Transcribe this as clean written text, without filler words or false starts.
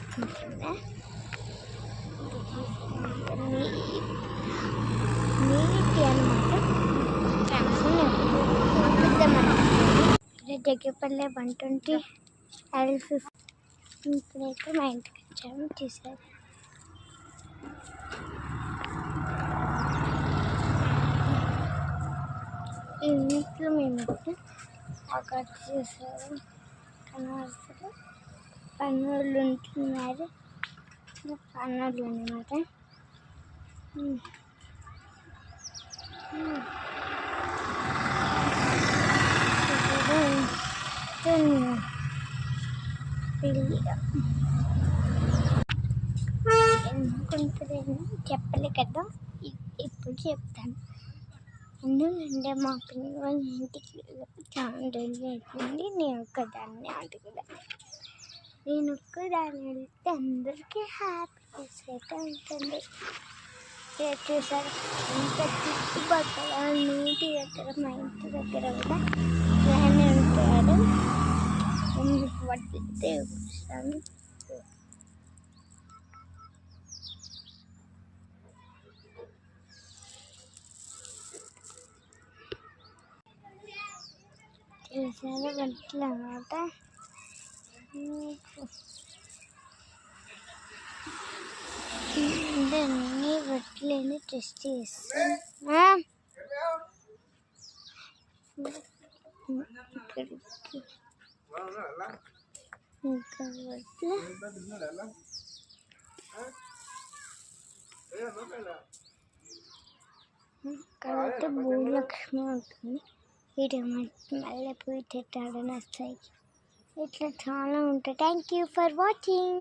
తీసుకుంటున్నా. నీటి అనమాట జగ్గపల్లె 120 L50. ఇప్పుడైతే మా ఇంటికి వచ్చాము. చూసారు ఈ వీక్లో మేము అక్కడ చూసారు కనబడుతుంది. పన్నులు ఉంటున్నారు, పన్నులు అన్నమాట. ఎందుకుంటుందని చెప్పలే కదా, ఇప్పుడు చెప్తాను. ఎందుకంటే మా పిల్లల వాళ్ళ ఇంటికి చాలా రోజులు అయిపోయింది. నేను ఒక్కదాన్ని అడుగుదా, నేను ఒక్కదాన్ని వెళ్తే అందరికీ హ్యాపీనెస్ అయితే ఉంటుంది. చూసారు ఇంత చుట్టుపక్కల నీటి దగ్గర మా ఇంటి దగ్గర కూడా ఇలానే ఉంటాడు. పట్టితే చూసాను. చూసారు బట్టలు అన్నమాట. అన్ని బట్టలని టెస్ట్ చేస్తాను. ఇంకా ఇక్కడైతే భూలక్ష్మి ఉంటుంది. వీటి మళ్ళీ పోయి తిట్టాడని వస్తాయి. ఇట్లా చాలా ఉంటాయి. Thank you for watching.